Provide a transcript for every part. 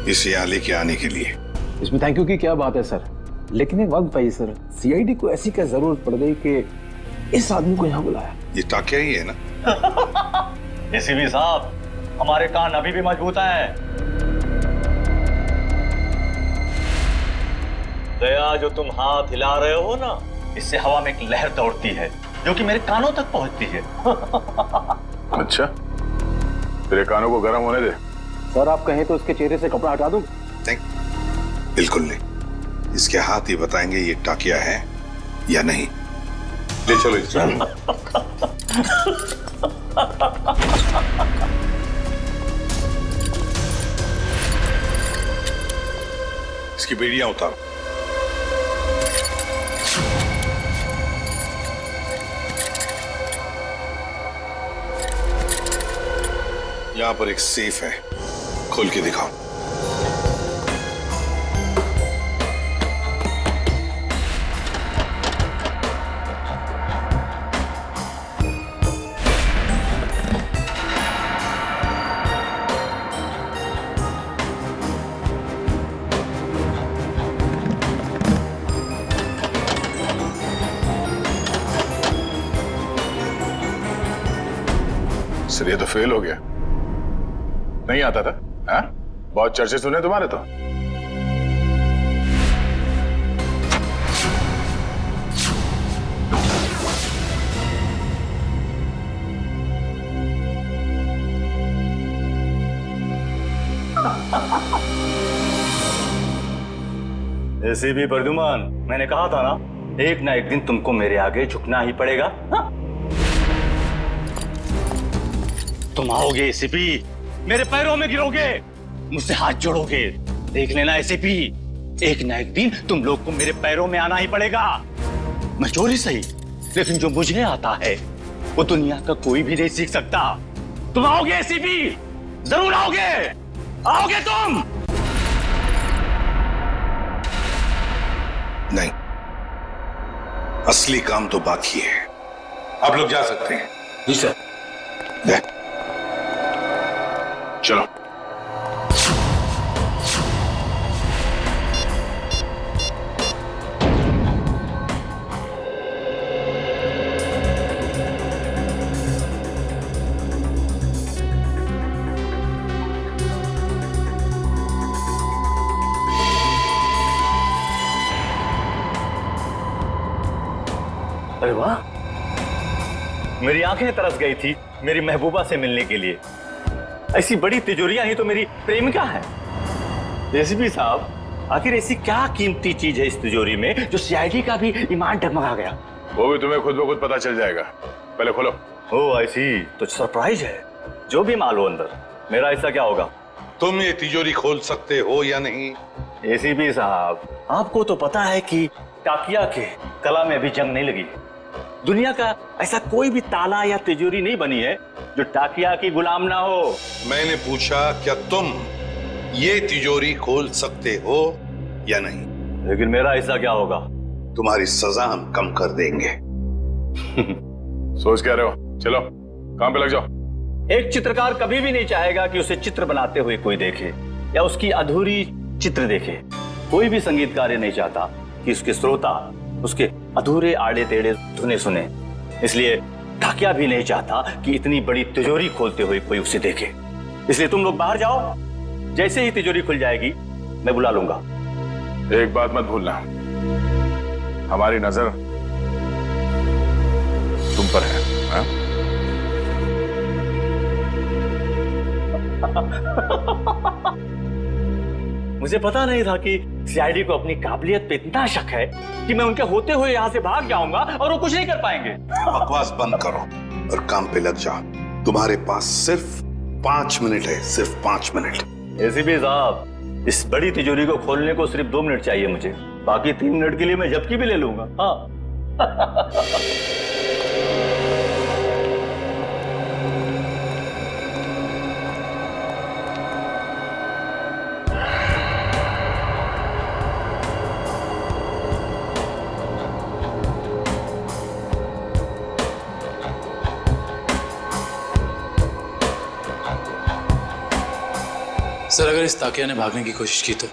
इसे यहाँ लेके आने के लिए। इसमें थैंक यू की क्या बात है सर, लेकिन एक वक्त भाई सर, सीआईडी को ऐसी क्या जरूरत पड़ गई कि इस आदमी को यहाँ बुलाया? ये टाकिया ही है ना? एसीपी साहब, हमारे कान अभी भी मजबूत हैं। दया, जो तुम हाथ हिला रहे हो ना, इससे हवा में एक लहर दौड़ती है जो कि मेरे कानों तक पहुंचती है। अच्छा, तेरे कानों को गर्म होने दे। सर आप कहें तो इसके चेहरे से कपड़ा हटा दूं? बिल्कुल नहीं, इसके हाथ ही बताएंगे ये टाकिया है या नहीं। ले चलो इसे। इसकी बेड़ियां उतारो। यहां पर एक सेफ है, खोल के दिखाओ। सर ये तो फेल हो गया, नहीं आता था। हाँ? बहुत चर्चे सुने तुम्हारे तो। एसीपी प्रद्युमन, मैंने कहा था ना एक दिन तुमको मेरे आगे झुकना ही पड़ेगा। हा? तुम आओगे एसीपी, मेरे पैरों में गिरोगे, मुझसे हाथ जोड़ोगे। देख लेना एसीपी, एक ना एक दिन तुम लोग को मेरे पैरों में आना ही पड़ेगा। मैं चोरी सही, लेकिन जो मुझे आता है वो दुनिया का कोई भी नहीं सीख सकता। तुम आओगे एसीपी, जरूर आओगे, आओगे तुम। नहीं, असली काम तो बाकी है। आप लोग जा सकते हैं। जी सर। चलो। अरे वाह, मेरी आंखें तरस गई थी मेरी महबूबा से मिलने के लिए। ऐसी बड़ी तिजोरियां ही तो मेरी प्रेमिका है। एसीपी साहब, आखिर ऐसी क्या कीमती चीज है इस तिजोरी में जो सीआईडी का भी ईमान डगमगा गया? वो भी तुम्हें खुद ब खुद पता चल जाएगा, पहले खोलो। ओह आई सी, तो सरप्राइज है। जो भी माल हो अंदर, मेरा ऐसा क्या होगा? तुम ये तिजोरी खोल सकते हो या नहीं? एसीपी साहब, आपको तो पता है कि टाकिया के कला में अभी जंग नहीं लगी। दुनिया का ऐसा कोई भी ताला या तिजोरी नहीं बनी है जो टाकिया की गुलाम ना हो। मैंने पूछा क्या तुम ये तिजोरी खोल सकते हो या नहीं? लेकिन मेरा ऐसा क्या होगा? तुम्हारी सजा हम कम कर देंगे। सोच क्या रहे हो? चलो काम पे लग जाओ। एक चित्रकार कभी भी नहीं चाहेगा कि उसे चित्र बनाते हुए कोई देखे या उसकी अधूरी चित्र देखे। कोई भी संगीतकार नहीं चाहता कि उसके श्रोता उसके अधूरे आड़े टेढ़े धुने सुने। इसलिए टाकिया भी नहीं चाहता कि इतनी बड़ी तिजोरी खोलते हुए कोई उसे देखे। इसलिए तुम लोग बाहर जाओ, जैसे ही तिजोरी खुल जाएगी मैं बुला लूंगा। एक बात मत भूलना, हमारी नजर तुम पर है। हाँ? मुझे पता नहीं था कि सीआईडी को अपनी काबिलियत पे इतना शक है कि मैं उनके होते हुए यहाँ से भाग जाऊंगा और वो कुछ नहीं कर पाएंगे। बकवास बंद करो और काम पे लग जाओ। तुम्हारे पास सिर्फ 5 मिनट है, सिर्फ 5 मिनट। एसीपी साहब, इस बड़ी तिजोरी को खोलने को सिर्फ 2 मिनट चाहिए मुझे, बाकी 3 मिनट के लिए मैं झपकी भी ले लूंगा। हाँ। सर अगर इस ताकिया ने भागने की कोशिश की तो?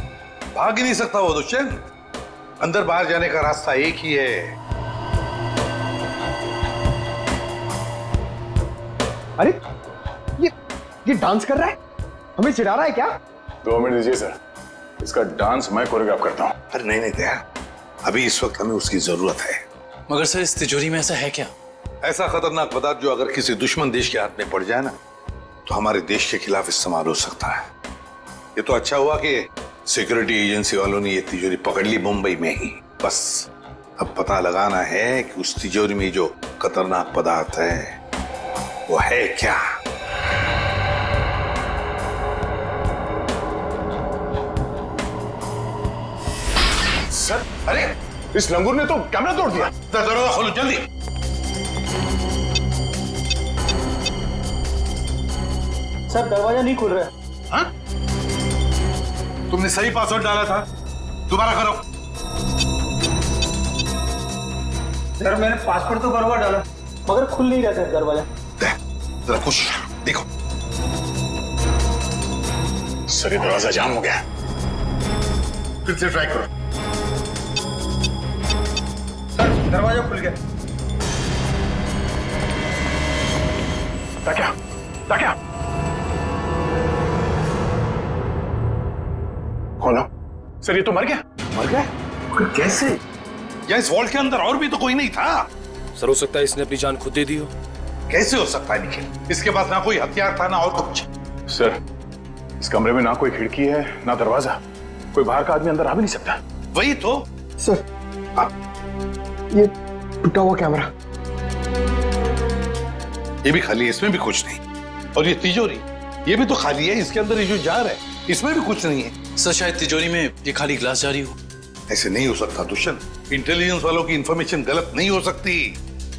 भाग ही नहीं सकता वो दुष्यंत। अंदर बाहर जाने का रास्ता एक ही है। अरे ये डांस कर रहा है, हमें चिढ़ा रहा है क्या? 2 मिनट दीजिए सर, इसका डांस मैं कोरियोग्राफ करता हूँ। अरे नहीं दया, अभी इस वक्त हमें उसकी जरूरत है। मगर सर इस तिजोरी में ऐसा है क्या? ऐसा खतरनाक पदार्थ जो अगर किसी दुश्मन देश के हाथ में पड़ जाए ना तो हमारे देश के खिलाफ इस्तेमाल हो सकता है। ये तो अच्छा हुआ कि सिक्योरिटी एजेंसी वालों ने ये तिजोरी पकड़ ली मुंबई में ही। बस अब पता लगाना है कि उस तिजोरी में जो खतरनाक पदार्थ है वो है क्या। सर अरे इस लंगूर ने तो कैमरा तोड़ दिया। दरवाजा खोलो जल्दी। सर दरवाजा नहीं खुल रहा है। हाँ? तुमने सही पासवर्ड डाला था, दोबारा करो। सर मैंने पासवर्ड तो बराबर डाला मगर खुल नहीं रहा सर दरवाजा। जरा कोशिश देखो। सर ये दरवाजा जाम हो गया। फिर से ट्राई करो। सर दरवाजा खुल गया। ताकिया, ताकिया खोलो। सर ये तो मर गया। मर गए? मगर कैसे? या इस वॉल्ट के अंदर और भी तो कोई नहीं था। सर हो सकता है इसने अपनी जान खुद दे दी हो। कैसे हो सकता है निखिल? इसके पास ना कोई हथियार था ना और कुछ। सर इस कमरे में ना कोई खिड़की है ना दरवाजा, कोई बाहर का आदमी अंदर आ भी नहीं सकता। वही तो। सर ये टूटा हुआ कैमरा। ये भी खाली है, इसमें भी कुछ नहीं। और ये तिजोरी ये भी तो खाली है, इसके अंदर ये जो जार है इसमें भी कुछ नहीं है। सर शायद तिजोरी में ये खाली ग्लास जारी हो। ऐसे नहीं हो सकता दुष्यंत। इंटेलिजेंस वालों की इंफॉर्मेशन गलत नहीं हो सकती।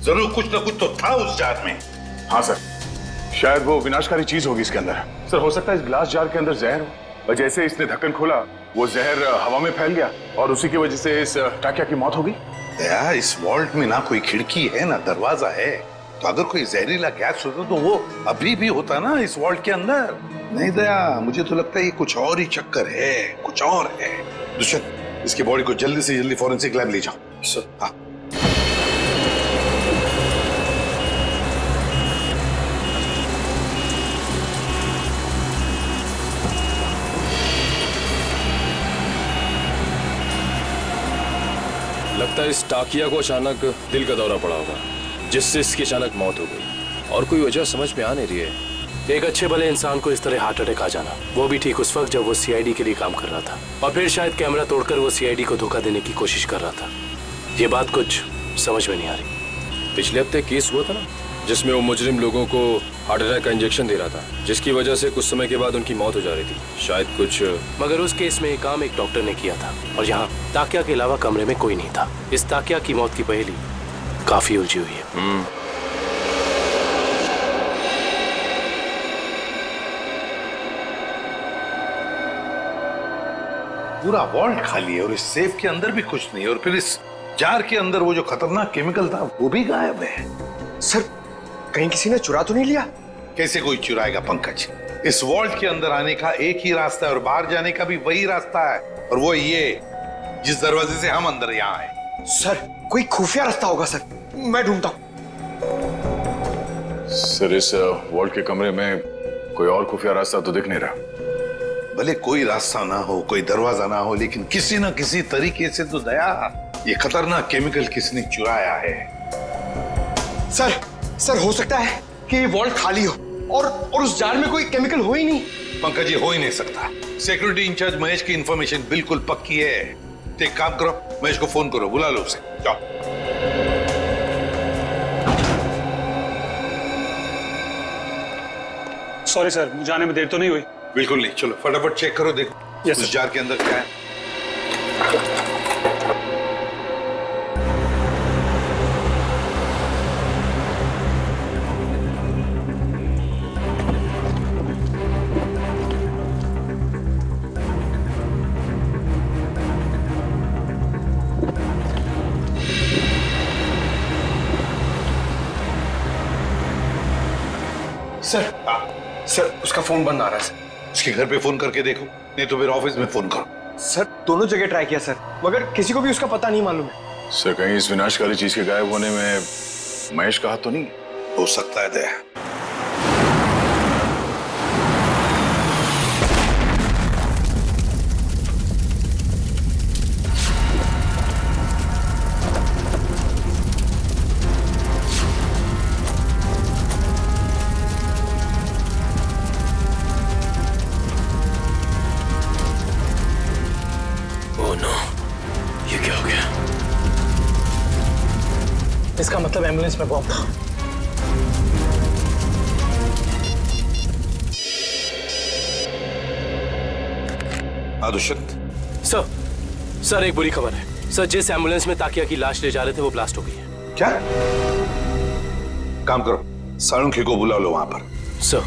जरूर कुछ ना कुछ तो था उस जार में। हाँ सर, शायद वो विनाशकारी चीज होगी इसके अंदर। सर हो सकता है इस ग्लास जार के अंदर जहर हो, और जैसे इसने ढक्कन खोला वो जहर हवा में फैल गया और उसी की वजह से इस टाकिया की मौत हो गई। दया, इस वॉल्ट में ना कोई खिड़की है ना दरवाजा है, तो अगर कोई जहरीला गैस होता तो वो अभी भी होता ना इस वॉल्ट के अंदर। नहीं दया, मुझे तो लगता है ये कुछ और ही चक्कर है, कुछ और है। दुष्यंत इसकी बॉडी को जल्दी से जल्दी फॉरेंसिक लैब ले जाओ। सर हाँ। लगता है इस टाकिया को अचानक दिल का दौरा पड़ा होगा, जिससे इसकी अचानक मौत हो गई, और कोई वजह समझ में आ नहीं रही है। एक अच्छे भले इंसान को इस तरह हार्ट अटैक आ जाना, वो भी ठीक उस वक्त जब वो सीआईडी के लिए काम कर रहा था, और फिर शायद कैमरा तोड़कर वो सीआईडी को धोखा देने की कोशिश कर रहा था। ये बात कुछ समझ में नहीं आ रही। पिछले हफ्ते केस हुआ था ना, जिसमें वो मुजरिम लोगों को हार्ट अटैक का इंजेक्शन दे रहा था, जिसकी वजह से कुछ समय के बाद उनकी मौत हो जा रही थी। शायद कुछ, मगर उस केस में काम एक डॉक्टर ने किया था, और यहाँ ताकिया के अलावा कमरे में कोई नहीं था। इस ताकिया की मौत की पहेली काफी उलझी हुई है। पूरा वॉल्ट खाली है और इस सेफ के अंदर भी कुछ नहीं, और फिर इस जार के अंदर वो जो खतरनाक केमिकल था वो भी गायब है। सर कहीं किसी ने चुरा तो नहीं लिया? कैसे कोई चुराएगा पंकज? इस वॉल्ट के अंदर आने का एक ही रास्ता है और बाहर जाने का भी वही रास्ता है, और वो ये जिस दरवाजे से हम अंदर यहाँ आए। सर कोई खुफिया रास्ता होगा सर, मैं ढूंढता हूँ। सर इस वॉल्ट के कमरे में कोई और खुफिया रास्ता तो दिख नहीं रहा। भले कोई रास्ता ना हो, कोई दरवाजा ना हो, लेकिन किसी ना किसी तरीके से तो दया ये खतरनाक केमिकल किसने चुराया है। सर हो सकता है कि ये वॉल्ट खाली हो और उस जार में कोई केमिकल हो ही नहीं। पंकज ये हो ही नहीं सकता। सिक्योरिटी इंचार्ज महेश की इंफॉर्मेशन बिल्कुल पक्की है। तो एक काम करो, महेश को फोन करो, बुला लो उसे। जाओ। सॉरी सर, मुझे आने में देर तो नहीं हुई? बिल्कुल नहीं, चलो फटाफट चेक करो, देखो Yes, उस sir. जार के अंदर क्या है। सर उसका फोन बंद आ रहा है सर। उसके घर पे फोन करके देखो, नहीं तो फिर ऑफिस में फोन करो। सर दोनों जगह ट्राई किया सर, मगर किसी को भी उसका पता नहीं मालूम है। सर कहीं इस विनाशकारी चीज के गायब होने में महेश का हाथ तो नहीं? हो सकता है दया। ये क्या हो गया? इसका मतलब एम्बुलेंस में बॉम्ब था। दुष्यंत। सर एक बुरी खबर है सर। जिस एम्बुलेंस में ताकिया की लाश ले जा रहे थे वो ब्लास्ट हो गई है। क्या? काम करो, सालुंखे को बुला लो वहां पर। सर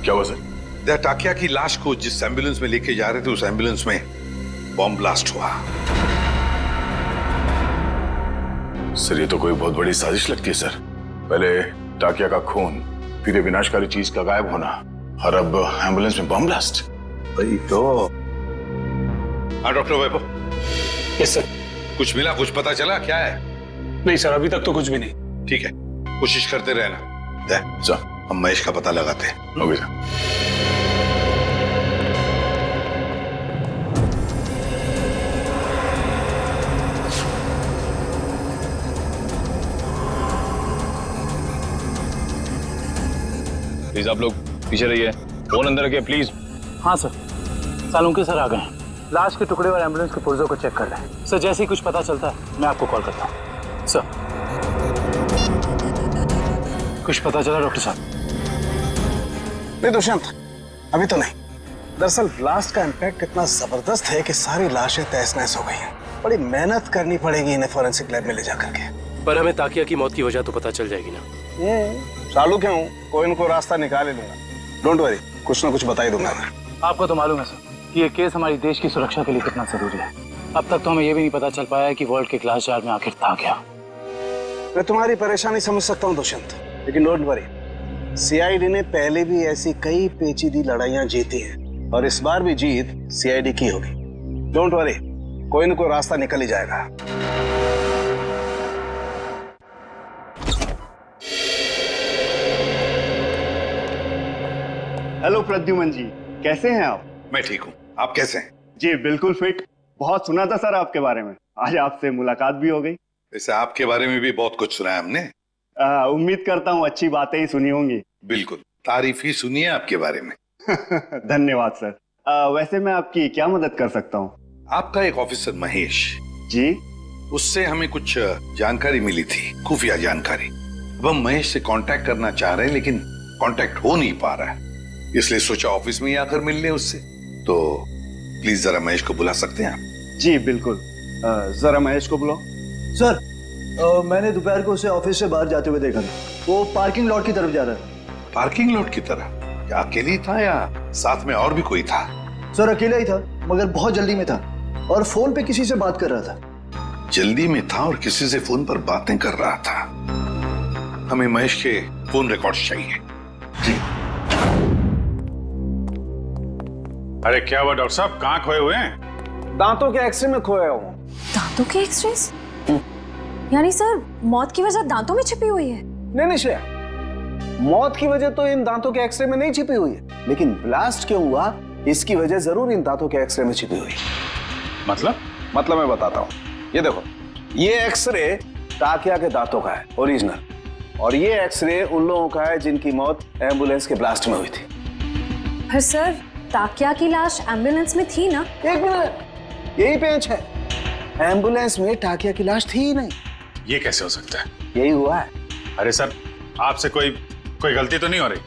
क्या हुआ सर? दया, टाकिया की लाश को जिस एम्बुलेंस में लेके जा रहे थे उस एम्बुलेंस में बॉम्ब ब्लास्ट हुआ। सर ये तो कोई बहुत बड़ी साजिश लगती है सर। पहले टाकिया का खून, फिर ये विनाशकारी चीज का गायब होना, और अब एम्बुलेंस में बम ब्लास्ट। वही तो। हाँ डॉक्टर वैभव। Yes sir. कुछ मिला, कुछ पता चला क्या है? नहीं सर, अभी तक तो कुछ भी नहीं। ठीक है, कोशिश करते रहना। दया, हम महेश का पता लगाते हैं। Okay sir. प्लीज आप लोग पीछे रहिए, फोन अंदर रखिए प्लीज। हाँ सर, सालुंके सर आ गए हैं। लाश के टुकड़े और एम्बुलेंस के पुर्जों को चेक कर रहे हैं। सर जैसे ही कुछ पता चलता है मैं आपको कॉल करता हूँ। सर कुछ पता चला डॉक्टर साहब? नहीं दुष्यंत, अभी तो नहीं। दरअसल ब्लास्ट का इम्पैक्ट इतना जबरदस्त है कि सारी लाशें तहस नहस हो गई हैं। बड़ी मेहनत करनी पड़ेगी इन्हें फॉरेंसिक लैब में ले जाकर के। पर हमें ताकिया की मौत की वजह तो पता चल जाएगी ना। चालू क्यों? कोई न कोई रास्ता निकाल ही लूंगा। डोंट वरी, कुछ ना कुछ बता ही दूंगा मैं। आपको तो मालूम है सर कि ये केस हमारी देश की सुरक्षा के लिए कितना जरूरी है। अब तक तो हमें ये भी नहीं पता चल पाया कि वर्ल्ड के ग्लास जार में आखिर था क्या। मैं तुम्हारी परेशानी समझ सकता हूँ दुष्यंत, लेकिन डोंट वरी, सीआईडी ने पहले भी ऐसी कई पेचीदी लड़ाइयां जीती हैं और इस बार भी जीत सीआईडी की होगी। डोंट वरी, कोई न कोई रास्ता निकल ही जाएगा। हेलो प्रद्युमन जी, कैसे हैं आप? मैं ठीक हूँ, आप कैसे हैं? जी बिल्कुल फिट। बहुत सुना था सर आपके बारे में, आज आपसे मुलाकात भी हो गई। वैसे आपके बारे में भी बहुत कुछ सुना है हमने। उम्मीद करता हूँ अच्छी बातें ही सुनी होंगी। बिल्कुल, तारीफ ही सुनी है आपके बारे में। धन्यवाद सर। वैसे मैं आपकी क्या मदद कर सकता हूँ? आपका एक ऑफिसर महेश जी, उससे हमें कुछ जानकारी मिली थी, खुफिया जानकारी। अब हम महेश से कांटेक्ट करना चाह रहे हैं लेकिन कांटेक्ट हो नहीं पा रहा है, इसलिए सोचा ऑफिस में ही आकर मिल लें उससे। तो प्लीज जरा महेश को बुला सकते हैं आप? जी बिल्कुल, जरा महेश को बुलाओ। सर मैंने दोपहर को उसे ऑफिस से बाहर जाते हुए देखा था। वो पार्किंग लॉट की तरफ जा रहा था। पार्किंग लॉट की तरह? क्या अकेले ही था या साथ में और भी कोई था? सर अकेला ही था, मगर बहुत जल्दी में था और फोन पे किसी से बात कर रहा था। जल्दी में था और किसी से फोन पर बातें कर रहा था। हमें महेश के फोन रिकॉर्ड्स चाहिए। जी। अरे क्या हुआ डॉक्टर साहब, कहाँ खोए हुए हैं? दांतों के एक्सरे में खोया हूँ। दांतों के एक्सरेस? यानी सर मौत की वजह दांतों में छिपी हुई है? नहीं श्रेया, मौत की वजह तो इन दांतों के एक्सरे में नहीं छिपी हुई है, लेकिन ब्लास्ट क्यों हुआ इसकी वजह जरूर इन दांतों के एक्सरे में छिपी हुई है। मतलब मैं बताता हूँ। ये देखो, ये एक्सरे ताकिया के दांतों का है ओरिजिनल, और ये एक्सरे उन लोगों का है जिनकी मौत एम्बुलेंस के ब्लास्ट में हुई थी। पर सर ताकिया की लाश एम्बुलेंस में थी ना? एक मिनट, यही पेंच है। एम्बुलेंस में ताकिया की लाश थी ही नहीं। ये कैसे हो सकता है? यही हुआ है। अरे सर, आपसे कोई गलती तो नहीं हो रही?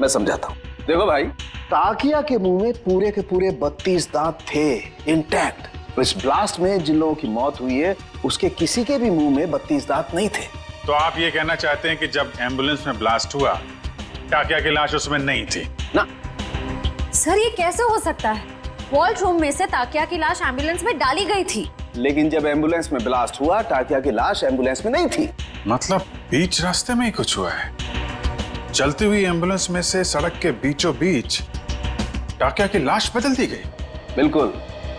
मैं समझाता हूँ। देखो भाई, ताकिया के मुंह में पूरे के पूरे 32 दांत थे इंटैक्ट। इस ब्लास्ट में जिन लोगों की मौत हुई है उसके किसी के भी मुंह में 32 दांत नहीं थे। तो आप ये कहना चाहते हैं कि जब एम्बुलेंस में ब्लास्ट हुआ टाकिया की लाश उसमें नहीं थी? ना सर, ये कैसे हो सकता है? वॉल्ट रूम में से ताकिया की लाश एम्बुलेंस में डाली गई थी, लेकिन जब एम्बुलेंस में ब्लास्ट हुआ ताकिया की लाश एम्बुलेंस में नहीं थी। मतलब बीच रास्ते में ही कुछ हुआ है। चलती हुई एम्बुलेंस में से सड़क के बीचों बीच टाकिया की लाश बदल दी गई? बिल्कुल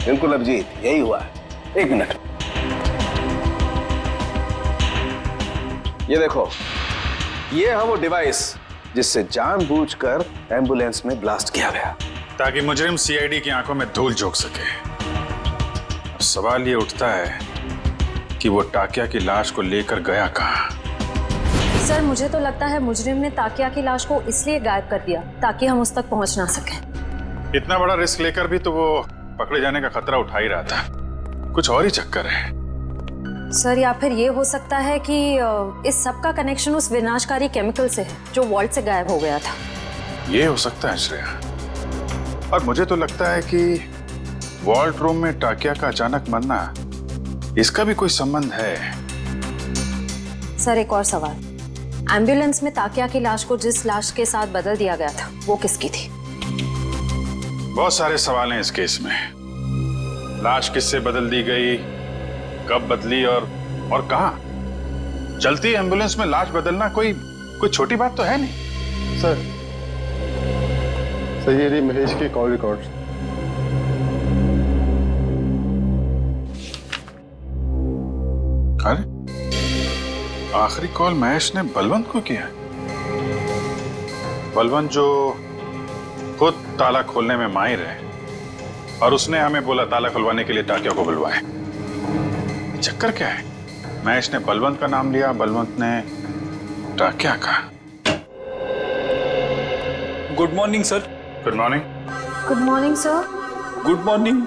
बिल्कुल अभिजीत, यही हुआ है। एक मिनट, ये देखो, ये है वो डिवाइस जिससे जानबूझकर एम्बुलेंस में ब्लास्ट किया गया, ताकि मुजरिम सीआईडी की आंखों में धूल झोंक सके। अब सवाल ये उठता है कि वो टाकिया की लाश को लेकर गया कहां? सर मुझे तो लगता है मुजरिम ने ताकिया की लाश को इसलिए गायब कर दिया ताकि हम उस तक पहुंच ना सकें। इतना बड़ा रिस्क लेकर भी तो वो पकड़े जाने का खतरा उठा ही रहा था। कुछ और ही चक्कर है। सर या फिर ये हो सकता है कि इस सब का कनेक्शन उस विनाशकारी केमिकल से है जो वॉल्ट से गायब हो गया था। ये हो सकता है श्रेया, और मुझे तो लगता है कि वॉल्ट रूम में टाकिया का अचानक मरना, इसका भी कोई संबंध है। सर एक और सवाल, एम्बुलेंस में ताकिया की लाश को जिस लाश के साथ बदल दिया गया था वो किसकी थी? बहुत सारे सवाल हैं इस केस में। लाश किससे बदल दी गई, कब बदली और कहां? चलती एम्बुलेंस में लाश बदलना कोई छोटी बात तो है नहीं। सर ये रही महेश के कॉल रिकॉर्ड। अरे आखिरी कॉल महेश ने बलवंत को किया। बलवंत जो खुद ताला खोलने में माहिर है, और उसने हमें बोला ताला खुलवाने के लिए टाकिया को बुलवाए। चक्कर क्या है? महेश ने बलवंत का नाम लिया, बलवंत ने टाकिया का। Good morning sir. Good morning. Good morning sir. Good morning.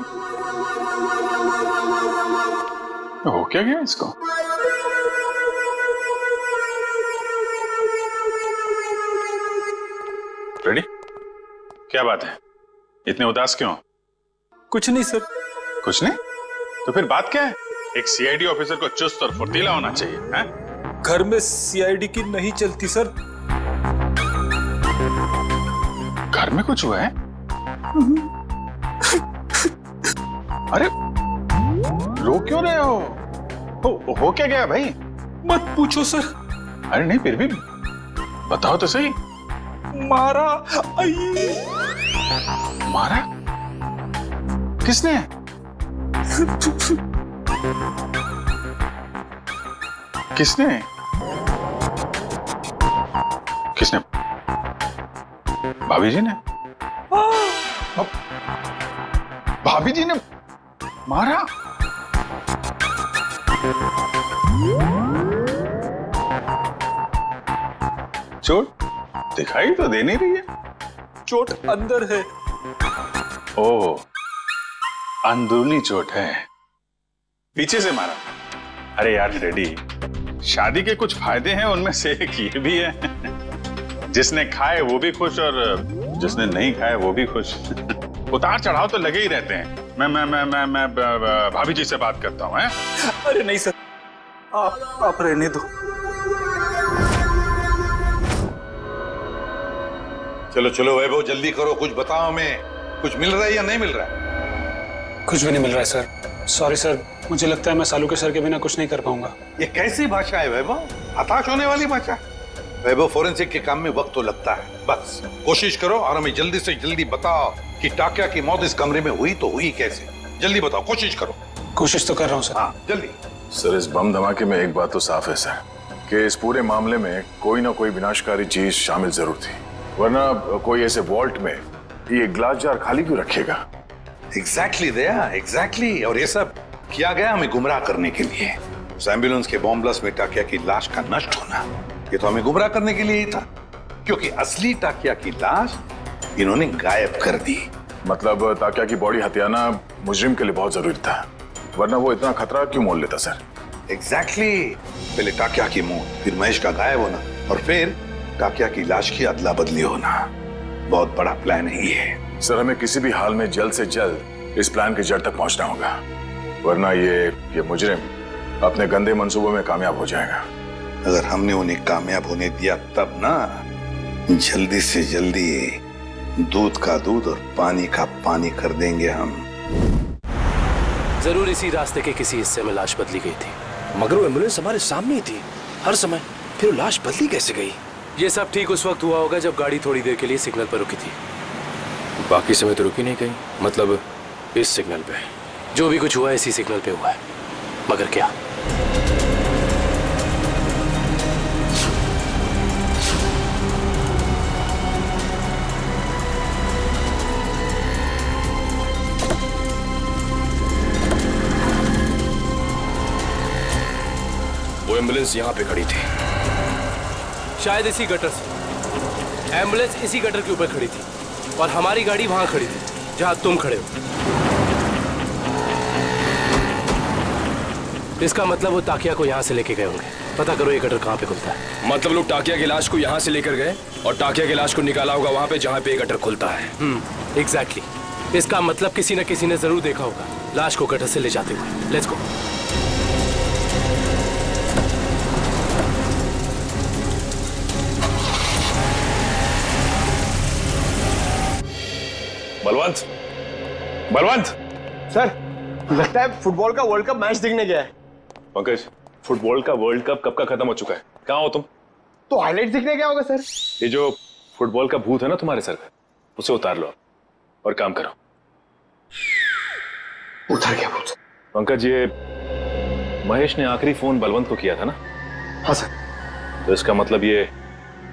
हो क्या गया इसको? रेडी? क्या बात है, इतने उदास क्यों? कुछ नहीं सर। कुछ नहीं? तो फिर बात क्या है? एक सीआईडी ऑफिसर को चुस्त और फुर्तीला होना चाहिए, हैं? घर में सीआईडी की नहीं चलती सर। घर में कुछ हुआ है? अरे रो क्यों रहे हो? हो क्या गया भाई? मत पूछो सर। अरे नहीं, फिर भी बताओ तो सही। मारा। मारा? किसने? किसने? किसने? भाभी जी ने? भाभी जी ने मारा? चोट दिखाई तो दे नहीं रही है। चोट अंदर है। ओह, अंदरूनी चोट है, पीछे से मारा। अरे यार रेडी, शादी के कुछ फायदे हैं, उनमें से एक ये भी है, जिसने खाए वो भी खुश और जिसने नहीं खाए वो भी खुश। उतार चढ़ाव तो लगे ही रहते हैं। मैं भाभी जी से बात करता हूँ। अरे नहीं सर, आप रहने दो। चलो चलो वैभव, जल्दी करो, कुछ बताओ हमें। कुछ मिल रहा है या नहीं मिल रहा है? कुछ भी नहीं मिल रहा है सर। सॉरी सर, मुझे लगता है मैं सालू के सर के बिना कुछ नहीं कर पाऊंगा। ये कैसी भाषा है वैभव? हताश होने वाली भाषा। वैभव, फोरेंसिक के काम में वक्त तो लगता है, बस कोशिश करो और हमें जल्दी से जल्दी बताओ कि टाकिया की मौत इस कमरे में हुई तो हुई कैसे। जल्दी बताओ, कोशिश करो। कोशिश तो कर रहा हूँ सर। हाँ जल्दी। सर, इस बम धमाके में एक बात तो साफ है सर, कि इस पूरे मामले में कोई ना कोई विनाशकारी चीज शामिल जरूर थी, वरना कोई ऐसे वॉल्ट में ये ग्लास जार खाली क्यों रखेगा? एग्जैक्टली दया, एग्जैक्टली। और ये सब किया गया हमें गुमराह करने के लिए। उस एम्बुलेंस के बॉम्ब ब्लास्ट में टाकिया की लाश का नष्ट होना, ये तो हमें गुमराह करने के लिए ही था, क्योंकि असली टाकिया की लाश इन्होंने गायब कर दी। मतलब टाकिया की बॉडी हथियाना मुजरिम के लिए बहुत जरूरी था, वरना वो इतना खतरा क्यों मोल लेता सर? एग्जैक्टली। पहले टाकिया की मौत, फिर महेश का गायब होना, और फिर टाकिया की लाश की अदला बदली होना। बहुत बड़ा प्लान है ये। सर, हमें किसी भी हाल में जल्द से जल्द इस प्लान की जड़ तक पहुंचना होगा, वरना ये मुजरिम अपने गंदे मंसूबों में कामयाब हो जाएगा। अगर हमने उन्हें कामयाब होने दिया तब ना, जल्दी से जल्दी दूध का दूध और पानी का पानी कर देंगे हम। जरूर इसी रास्ते के किसी हिस्से में लाश बदली गई थी। मगर वो एम्बुलेंस हमारे सामने ही थी हर समय, फिर वो लाश बदली कैसे गई? ये सब ठीक उस वक्त हुआ होगा जब गाड़ी थोड़ी देर के लिए सिग्नल पर रुकी थी। बाकी समय तो रुकी नहीं कहीं, मतलब इस सिग्नल पे। जो भी कुछ हुआ है इसी सिग्नल पे हुआ है, मगर क्या? वो एम्बुलेंस यहाँ पे खड़ी थी, शायद इसी गटर से। एम्बुलेंस इसी गटर के ऊपर खड़ी थी और हमारी गाड़ी वहां खड़ी थी जहां तुम खड़े हो। इसका मतलब वो ताकिया को यहाँ से लेके गए होंगे। पता करो ये गटर कहाँ पे खुलता है। मतलब लोग टाकिया की लाश को यहाँ से लेकर गए और टाकिया की लाश को निकाला होगा वहां पे जहाँ पे ये गटर खुलता है। एग्जैक्टली। इसका मतलब किसी न किसी ने जरूर देखा होगा लाश को गटर से ले जाते हुए। Let's go. Balwant, Balwant. Sir, लगता है फुटबॉल का वर्ल्ड कप मैच देखने गया है। पंकज, फुटबॉल का वर्ल्ड कप कब का खत्म हो चुका है? कहाँ हो तुम? तो हाईलाइट देखने गया होगा सर। ये जो फुटबॉल का भूत है ना तुम्हारे सर पे, उसे उतार लो और काम करो। उतार गया भूत? पंकज, ये महेश ने आखिरी फोन बलवंत को किया था ना? हाँ सर। तो इसका मतलब ये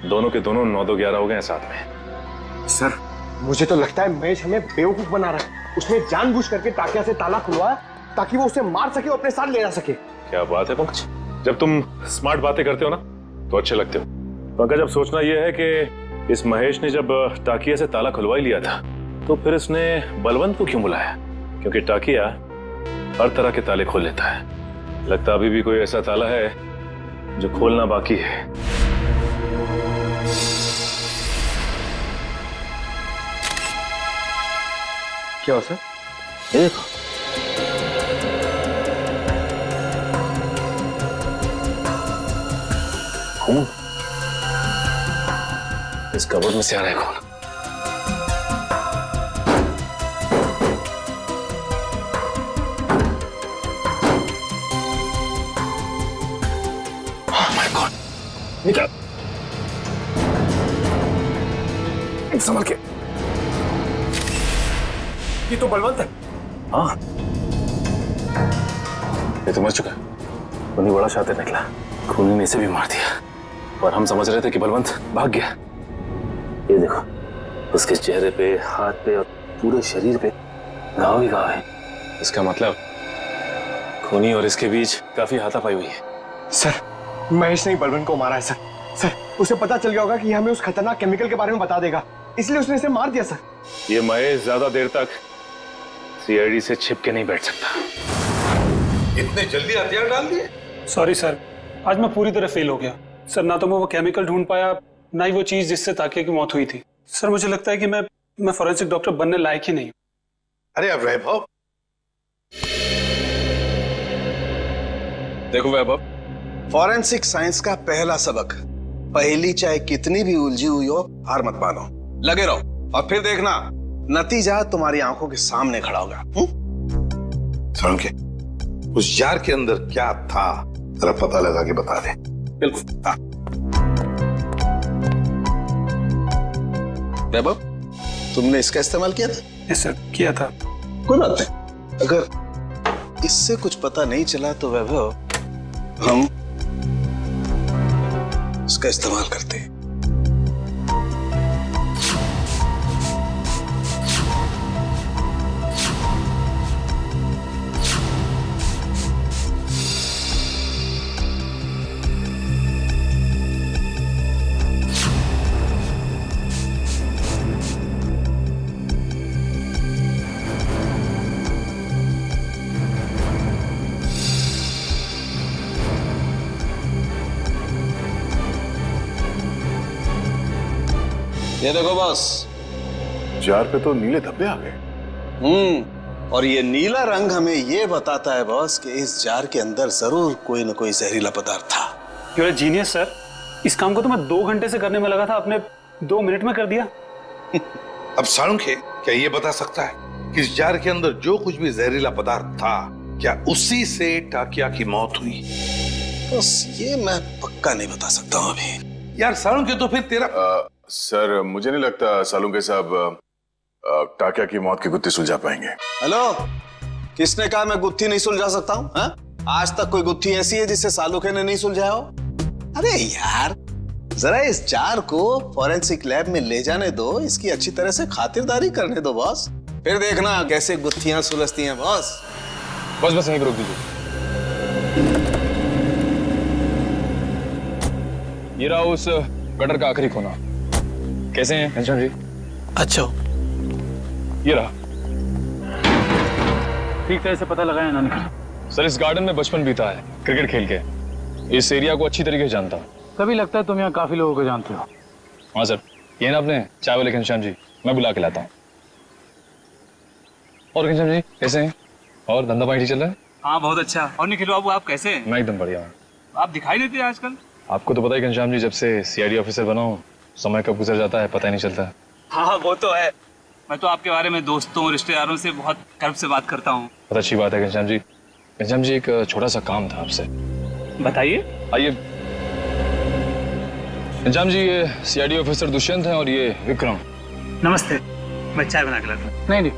दोनों के दोनों 9-2-11 हो गए हैं साथ में। सर, मुझे तो लगता है महेश हमें बेवकूफ बना रहा है। उसने जानबूझ करके टाकिया से ताला खुलवाया ताकि वो उसे मार सके और अपने साथ ले जा सके। क्या बात है पंकज, जब तुम स्मार्ट बातें करते हो ना तो अच्छे लगते हो। पंकज, अब सोचना यह है कि इस महेश ने जब टाकिया से ताला खुलवा ही लिया था तो फिर इसने बलवंत को क्यों बुलाया? क्योंकि टाकिया हर तरह के ताले खोल लेता है। लगता अभी भी कोई ऐसा ताला है जो खोलना बाकी है। क्या हो सर? ये देखो, खून इस कबर्ड में से आ रहा है। खून निकाल, संभल के। ये तो बलवंत है। हाँ, ये तो मर चुका है। उन्हीं बड़ा शातिर निकला, खूनी ने इसे भी मार दिया और हम समझ रहे थे कि बलवंत भाग गया। ये देखो, उसके चेहरे पे, हाथ पे और पूरे शरीर पे घाव ही घाव है। इसका मतलब खूनी और इसके बीच काफी हाथापाई हुई है। सर, महेश ने बलवंत को मारा है सर। सर, उसे पता चल गया होगा कि हमें उस खतरनाक केमिकल के बारे में बता देगा, इसलिए उसने इसे मार दिया सर। ये महेश ज्यादा देर तक सीआईडी से छिप के नहीं बैठ सकता। इतने जल्दी हथियार डाल दिए? सॉरी सर, आज मैं पूरी तरह फेल हो गया सर। ना तो मैं वो केमिकल ढूंढ पाया, ना ही वो चीज जिससे ताकिया की मौत हुई थी। सर, मुझे लगता है कि मैं फॉरेंसिक डॉक्टर बनने लायक ही नहीं हूं। अरे अब वैभव, देखो वैभव, फॉरेंसिक साइंस का पहला सबक, पहली चाहे कितनी भी उलझी हुई हो, हार मत मानो, लगे रहो और फिर देखना नतीजा तुम्हारी आंखों के सामने खड़ा होगा। के उस जार के अंदर क्या था जरा पता लगा के बता दे। बिल्कुल। हाँ वैभव, तुमने इसका इस्तेमाल किया था? यस सर, किया था। कोई बात नहीं, अगर इससे कुछ पता नहीं चला तो वैभव हम इसका इस्तेमाल करते हैं। ये देखो बॉस, जार पे तो नीले धब्बे आ गए। और ये नीला रंग हमें ये बताता है बॉस कि इस जार के अंदर जरूर कोई न कोई जहरीला पदार्थ था। You are genius sir. इस काम को तो मैं 2 घंटे से करने में लगा था, आपने 2 मिनट में कर दिया। अब साळुंखे क्या ये बता सकता है कि इस जार के अंदर जो कुछ भी जहरीला पदार्थ था, क्या उसी से टाकिया की मौत हुई? बस ये मैं पक्का नहीं बता सकता हूं अभी। यार साळुंखे, तो फिर तेरा सर, मुझे नहीं लगता सालुंके साहब टाकिया की मौत की गुत्थी सुलझा पाएंगे। हेलो, किसने कहा मैं गुत्थी नहीं सुलझा सकता हूँ? आज तक कोई गुत्थी ऐसी है जिससे सालुखे ने नहीं सुलझाया हो? अरे यार, जरा इस जार को फॉरेंसिक लैब में ले जाने दो, इसकी अच्छी तरह से खातिरदारी करने दो बॉस, फिर देखना कैसे गुत्थियां सुलझती हैं बॉस। बस यहीं पर रोक दीजिए। ये रहा उस गटर का आखिरी कोना। कैसे हैं घनश्याम जी? अच्छा, ये रहा। ठीक तरह से पता लगाया ना? सर, इस गार्डन में बचपन बीता है क्रिकेट खेल के। इस एरिया को अच्छी तरीके से जानता हूँ। तभी लगता है तुम यहाँ काफी लोगों को जानते हो। हाँ सर, ये ना अपने चाय वाले घनश्याम जी, मैं बुला के लाता हूँ। और घनश्याम जी कैसे हैं? और धंधा पानी ठीक चल रहा है? हाँ बहुत अच्छा। और निखिल बाबू आप कैसे हैं? मैं एकदम बढ़िया हूँ। आप दिखाई देते हैं आजकल। आपको तो पता ही घनश्याम जी, जब से सीआईडी ऑफिसर बना हूँ, समय कब गुजर जाता है पता ही नहीं चलता। हाँ वो तो है। मैं तो आपके बारे में दोस्तों रिश्तेदारों से बहुत गर्व से बात करता हूँ। बहुत अच्छी बात है घनश्याम जी। घनश्याम जी, एक छोटा सा काम था आपसे। बताइए। आइए घनश्याम जी, ये सीआईडी ऑफिसर दुष्यंत हैं और ये विक्रम। नमस्ते, मैं चाय बना के लाता हूँ। नहीं,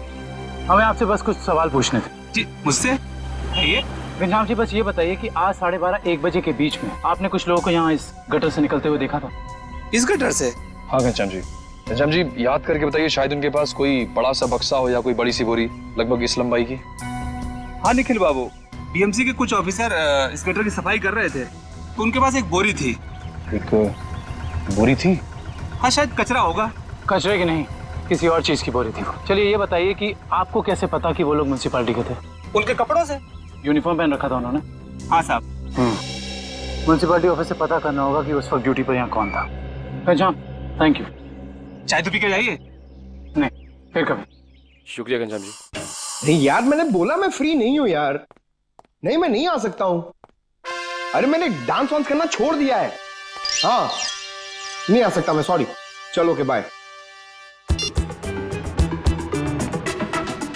हमें आपसे बस कुछ सवाल पूछने थे। जी, मुझसे? आइए। घनश्याम जी, बस ये बताइए कि आज 12:30-1 बजे के बीच में आपने कुछ लोगों को यहाँ इस गटर से निकलते हुए देखा था? इस गटर से? हाँ घनश्याम जी। घनश्याम जी, याद करके बताइए, शायद उनके पास कोई बड़ा सा बक्सा हो या कोई बड़ी सी बोरी लगभग इस लंबाई की। हाँ निखिल बाबू, बीएमसी के कुछ ऑफिसर इस गटर की सफाई कर रहे थे, तो उनके पास एक बोरी थी। एक बोरी थी? हाँ, शायद कचरा होगा। कचरे की नहीं, किसी और चीज की बोरी थी। चलिए ये बताइए कि आपको कैसे पता कि वो लोग म्युनिसिपैलिटी के थे? उनके कपड़ों से। यूनिफॉर्म पहन रखा था उन्होंने? हाँ साहब। म्युनिसिपैलिटी ऑफिस से पता करना होगा कि उस वक्त ड्यूटी पर यहाँ कौन था। अच्छा, थैंक यू। चाय तो पी के जाइए। नहीं, फिर कभी। शुक्रिया घनश्याम जी। नहीं यार, मैंने बोला मैं फ्री नहीं हूँ यार। नहीं, मैं नहीं आ सकता हूँ। अरे मैंने डांस वांस करना छोड़ दिया है। हाँ, नहीं आ सकता मैं, सॉरी। चलो ओके, बाय।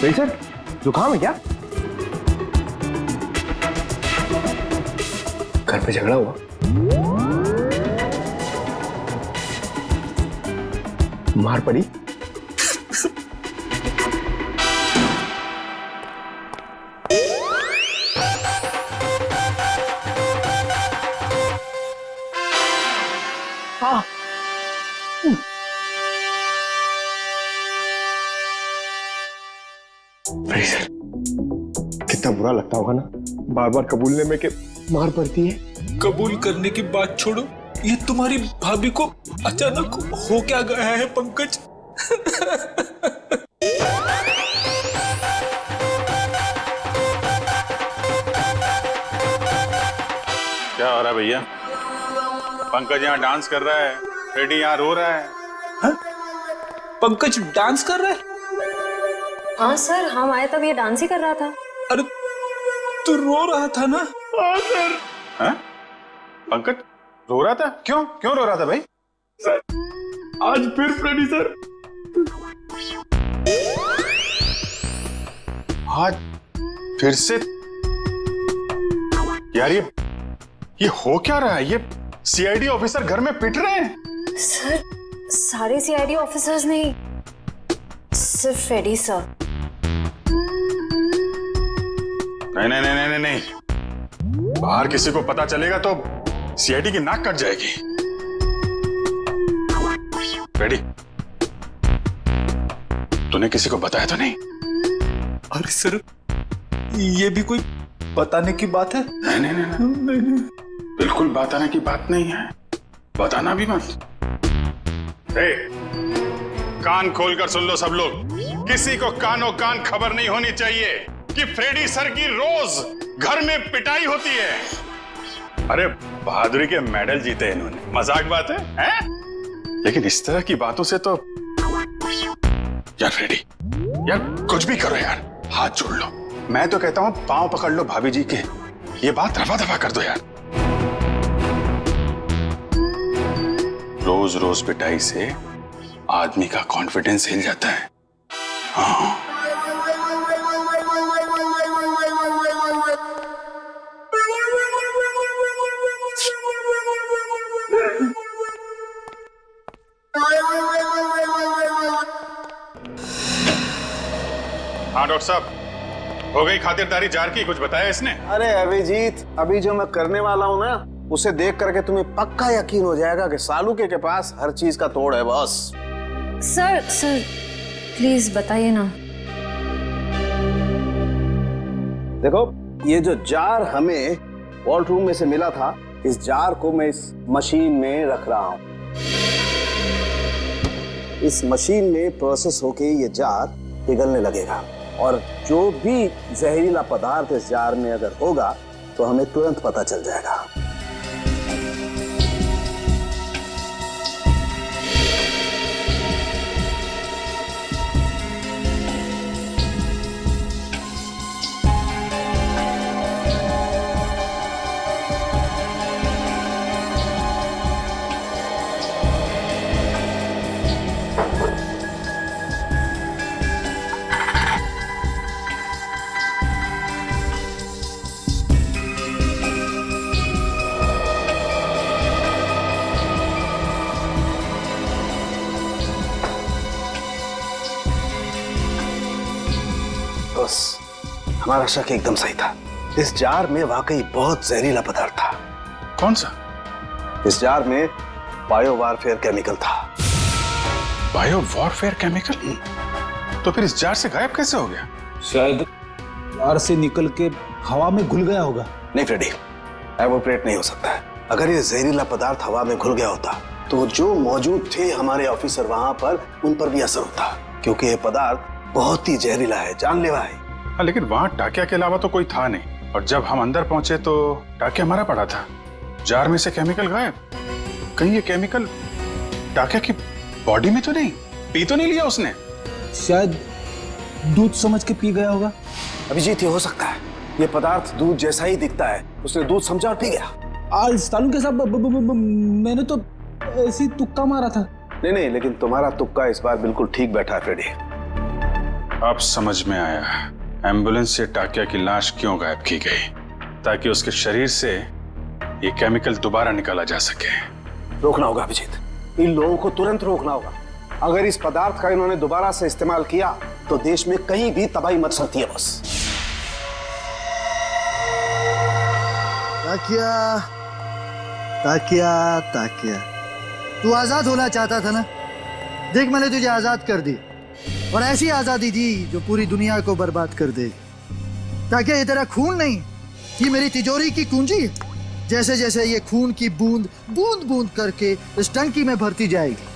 सर, जुकाम है क्या? घर पे झगड़ा हुआ? मार पड़ी? हाँ। सर, कितना बुरा लगता होगा ना बार बार कबूलने में कि मार पड़ती है। कबूल करने की बात छोड़ो, ये तुम्हारी भाभी को अचानक हो क्या गया है पंकज? क्या हो रहा है भैया? पंकज यहाँ डांस कर रहा है, फ्रेडी यहाँ रो रहा है। हा? पंकज डांस कर रहा है? हाँ सर, हम आए तब ये डांस ही कर रहा था। अरे तू रो रहा था ना? हाँ सर। हाँ? पंकज रो रहा था? क्यों क्यों रो रहा था भाई? सर, आज फिर फ्रेडी सर। आज फिर से? यार ये हो क्या रहा है? ये सीआईडी ऑफिसर घर में पिट रहे हैं। सर, सारे सीआईडी ऑफिसर्स नहीं, सिर्फ फ्रेडी सर। नहीं, बाहर किसी को पता चलेगा तो सीआईडी की नाक कट जाएगी। फ्रेडी, तूने किसी को बताया तो नहीं? अरे सर, ये भी कोई बताने की बात है? नहीं, बिल्कुल बताने की बात नहीं है। बताना भी मत। कान खोलकर सुन लो सब लोग, किसी को कानों कान खबर नहीं होनी चाहिए कि फ्रेडी सर की रोज घर में पिटाई होती है। अरे बहादुरी के मेडल जीते इन्होंने, मजाक बात है, हैं? लेकिन इस तरह की बातों से तो यार फ्रेडी, यार कुछ भी करो यार, हाथ जोड़ लो। मैं तो कहता हूं पांव पकड़ लो भाभी जी के, ये बात रफा दफा कर दो यार। रोज रोज पिटाई से आदमी का कॉन्फिडेंस हिल जाता है। हाँ। डॉक्टर साहब, हो गई खातिरदारी जार की? कुछ बताया इसने? अरे अभिजीत, अभी जो मैं करने वाला हूँ ना, उसे देख करके तुम्हें पक्का यकीन हो जाएगा कि सालुके के पास हर चीज का तोड़ है बॉस। सर प्लीज बताइए ना। देखो, ये जो जार हमें वॉल्ट रूम में से मिला था, इस जार को मैं इस मशीन में रख रहा हूं। इस मशीन में प्रोसेस होके ये जार पिघलने लगेगा और जो भी जहरीला पदार्थ इस जार में अगर होगा तो हमें तुरंत पता चल जाएगा। हमारा शक एकदम सही था। इस जार में वाकई बहुत जहरीला पदार्थ था। कौन सा? इस जार में बायो वारफेयर केमिकल था। Bio warfare chemical? तो फिर इस जार से गायब कैसे हो गया? शायद जार से निकल के हवा में घुल गया होगा। नहीं फ्रेडी, एवोपरेट नहीं हो सकता है। अगर ये जहरीला पदार्थ हवा में घुल गया होता तो जो मौजूद थे हमारे ऑफिसर वहां पर, उन पर भी असर होता, क्योंकि ये पदार्थ बहुत ही जहरीला है, जानलेवा है। हाँ, लेकिन वहां टाकिया के अलावा तो कोई था नहीं, और जब हम अंदर पहुंचे तो टाकिया हमारा पड़ा था, जार में से केमिकल गायब। कहीं ये केमिकल टाकिया की बॉडी में तो नहीं, पी तो नहीं लिया उसने? शायद दूध समझ के पी गया होगा। अभिजीत, ये हो सकता है। ये पदार्थ दूध जैसा ही दिखता है, उसने दूध समझा और पी गया। सालू के साथ मैंने तो ऐसी तुक्का मारा था। नहीं, लेकिन तुम्हारा तुक्का इस बार बिल्कुल ठीक बैठा है फ्रेडी। अब समझ में आया एम्बुलेंस से टाकिया की लाश क्यों गायब की गई, ताकि उसके शरीर से ये केमिकल दोबारा निकाला जा सके। रोकना होगा अभिजीत, इन लोगों को तुरंत रोकना होगा। अगर इस पदार्थ का इन्होंने दोबारा से इस्तेमाल किया तो देश में कहीं भी तबाही मच सकती है बस। ताकिया, तू आजाद होना चाहता था ना? देख, मैंने तुझे आजाद कर दी, और ऐसी आजादी दी जो पूरी दुनिया को बर्बाद कर देगी। ताकि ये तेरा खून नहीं, ये मेरी तिजोरी की कुंजी है। जैसे जैसे ये खून की बूंद बूंद करके इस टंकी में भरती जाएगी,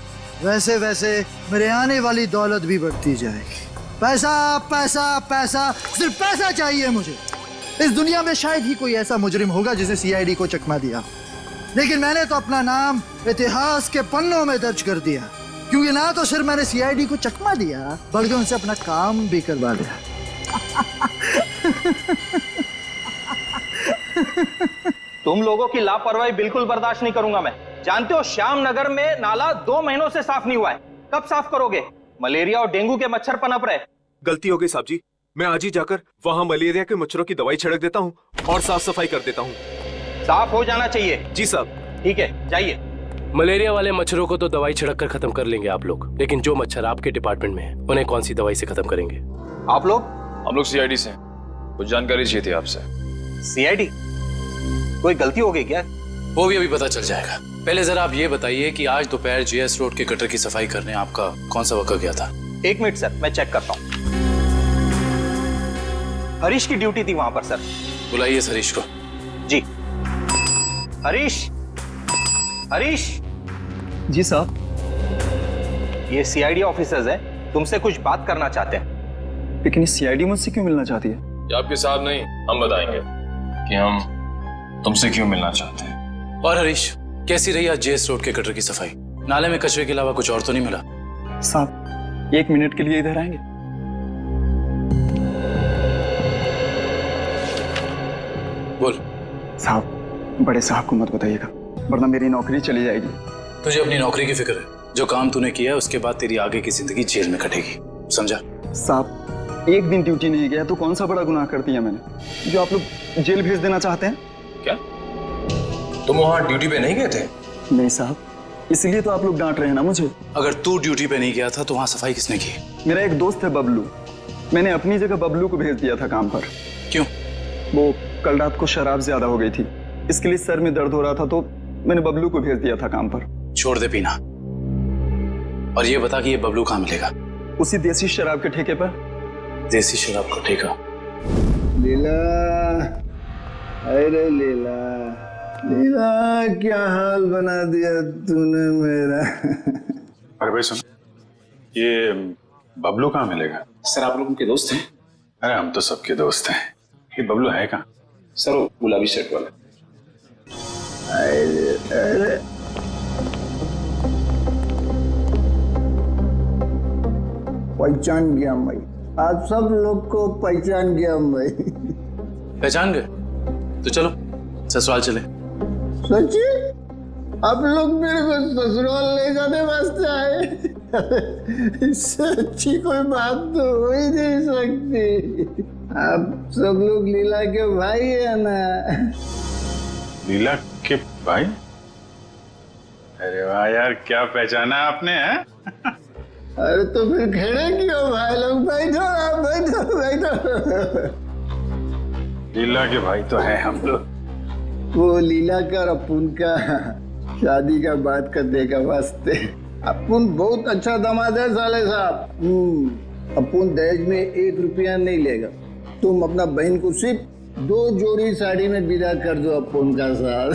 वैसे वैसे मेरे आने वाली दौलत भी बढ़ती जाएगी। पैसा पैसा पैसा, सिर्फ पैसा चाहिए मुझे। इस दुनिया में शायद ही कोई ऐसा मुजरिम होगा जिसे सीआईडी को चकमा दिया, लेकिन मैंने तो अपना नाम इतिहास के पन्नों में दर्ज कर दिया, क्योंकि ना तो सिर्फ मैंने सीआईडी को चकमा दिया, बल्कि उनसे अपना काम भी करवा दिया। तुम लोगों की लापरवाही बिल्कुल बर्दाश्त नहीं करूंगा मैं। जानते हो, श्याम नगर में नाला 2 महीनों से साफ नहीं हुआ है। कब साफ करोगे? मलेरिया और डेंगू के मच्छर पनप रहे। गलती हो गई साहब जी, मैं आज ही जाकर वहाँ मलेरिया के मच्छरों की दवाई छिड़क देता हूँ और साफ सफाई कर देता हूँ। साफ हो जाना चाहिए। जी साहब। ठीक है, जाइए। मलेरिया वाले मच्छरों को तो दवाई छिड़क कर खत्म कर लेंगे आप लोग, लेकिन जो मच्छर आपके डिपार्टमेंट में है उन्हें कौन सी दवाई से खत्म करेंगे? आप लोग? हम लोग सीआईडी से कुछ जानकारी चाहिए थी आपसे। सीआईडी? कोई गलती हो गई क्या? वो भी अभी पता चल जाएगा। पहले जरा आप ये बताइए कि आज दोपहर जीएस रोड के गटर की सफाई करने आपका कौन सा वक्त गया था? 1 मिनट सर, मैं चेक करता हूँ। हरीश की ड्यूटी थी वहां पर सर। बुलाइए हरीश को। जी। हरीश, हरीश। जी साहब। ये सीआईडी ऑफिसर्स हैं, तुमसे कुछ बात करना चाहते हैं। लेकिन सीआईडी मुझसे क्यों मिलना चाहती है? ये आपके साहब नहीं, हम बताएंगे कि हम तुमसे क्यों मिलना चाहते हैं। और हरीश, कैसी रही आज जेएस रोड के गटर की सफाई? नाले में कचरे के अलावा कुछ और तो नहीं मिला? साहब, 1 मिनट के लिए इधर आएंगे? बोल। साहब, बड़े साहब को मत बताइएगा, वरना मेरी नौकरी चली जाएगी। तुझे अपनी नौकरी की फिक्र है? जो काम तूने किया है उसके बाद तेरी आगे की जिंदगी जेल में कटेगी, समझा? साहब, 1 दिन ड्यूटी नहीं गया तो कौन सा बड़ा गुनाह कर दिया मैंने, जो आप लोग जेल भेज देना चाहते हैं? क्या तुम वहां ड्यूटी पे नहीं गए थे? नहीं साहब, इसलिए तो आप लोग डांट रहे हैं ना मुझे। अगर तू ड्यूटी पे नहीं गया था तो वहां सफाई किसने की? मेरा एक दोस्त है बबलू, मैंने अपनी जगह बबलू को भेज दिया था काम पर। क्यों? वो कल रात को शराब ज्यादा हो गई थी, इसके लिए सर में दर्द हो रहा था, तो मैंने बबलू को भेज दिया था काम पर। छोड़ दे पीना और ये बता कि ये बबलू कहाँ मिलेगा? उसी देसी शराब के ठेके पर। देसी शराब का ठेका? लीला, अरे लीला, लीला क्या हाल बना दिया तूने मेरा। अरे भाई सुन, ये बबलू कहाँ मिलेगा? सर आप लोग उनके दोस्त हैं? अरे हम तो सबके दोस्त हैं। ये बबलू है कहाँ? सर वो गुलाबी शर्ट वाला। अरे अरे पहचान गया मैं, आप सब लोग को पहचान गया मैं। पहचान गए? तो चलो ससुराल चले। सच्ची? आप लोग मेरे को ससुराल ले जाने वास्ते आए? इससे अच्छी कोई बात तो हो ही नहीं सकती। आप सब लोग लीला के भाई है ना? लीला के भाई? अरे वाह यार, क्या पहचाना आपने है? अरे तो फिर खड़े क्यों भाई लोग? बैठो बैठो बैठो। लीला के भाई तो है हम लोग। वो लीला का अपुन का शादी का बात करने का वास्ते। अपुन बहुत अच्छा दामाद है साले साहब। अपुन दहेज में 1 रुपया नहीं लेगा। तुम अपना बहन को सिर्फ 2 जोड़ी साड़ी में विदा कर दो अपुन का साथ।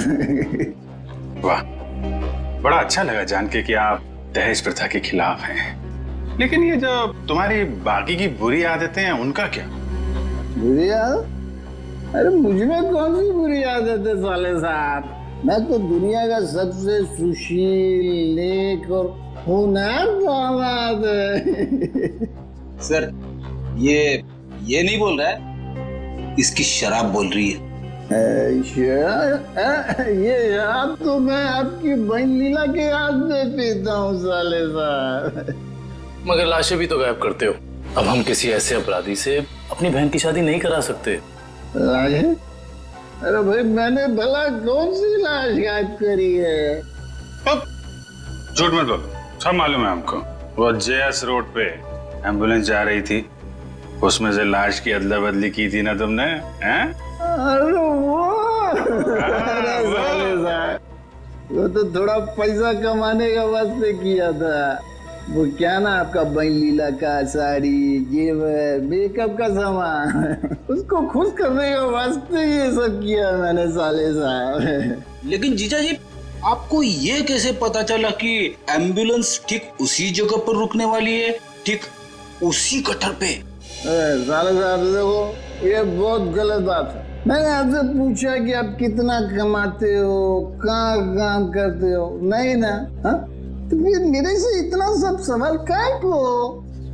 वाह, बड़ा अच्छा लगा जान के कि आप दहेज प्रथा के खिलाफ हैं। लेकिन ये जो तुम्हारी बाकी की बुरी आदतें हैं उनका क्या? बुरी आदत? अरे मुझमें कौन सी बुरी आदत है साले साहब? मैं तो दुनिया का सबसे सुशील, नेक और होनहार दामाद है। सर ये नहीं बोल रहा है, इसकी शराब बोल रही है। ये शराब तो मैं आपकी बहन लीला के हाथ में पीता हूँ साले साहब। मगर लाशें भी तो गायब करते हो। अब हम किसी ऐसे अपराधी से अपनी बहन की शादी नहीं करा सकते। लाशें? अरे भाई मैंने भला कौन सी लाश गायब करी है? अब झूठ मत बोलो, सब मालूम है हमको। वो जेएस रोड पे एम्बुलेंस जा रही थी, उसमें से लाश की अदला बदली की थी ना तुमने, हैं? अरे साले साहब, वो तो थोड़ा पैसा कमाने का वास्ते किया था। वो क्या ना आपका बहन लीला का साड़ी, जेवर, मेकअप का सामान, उसको खुश करने का वास्ते ये सब किया मैंने साले साहब। लेकिन जीजा जी, आपको ये कैसे पता चला कि एम्बुलेंस ठीक उसी जगह पर रुकने वाली है, ठीक उसी कटर पे? साले साहब देखो, ये बहुत गलत बात है। मैंने आपसे पूछा कि आप कितना कमाते हो, कहाँ काम करते हो, नहीं ना? हा? तो फिर मेरे से इतना सब सवाल काय को?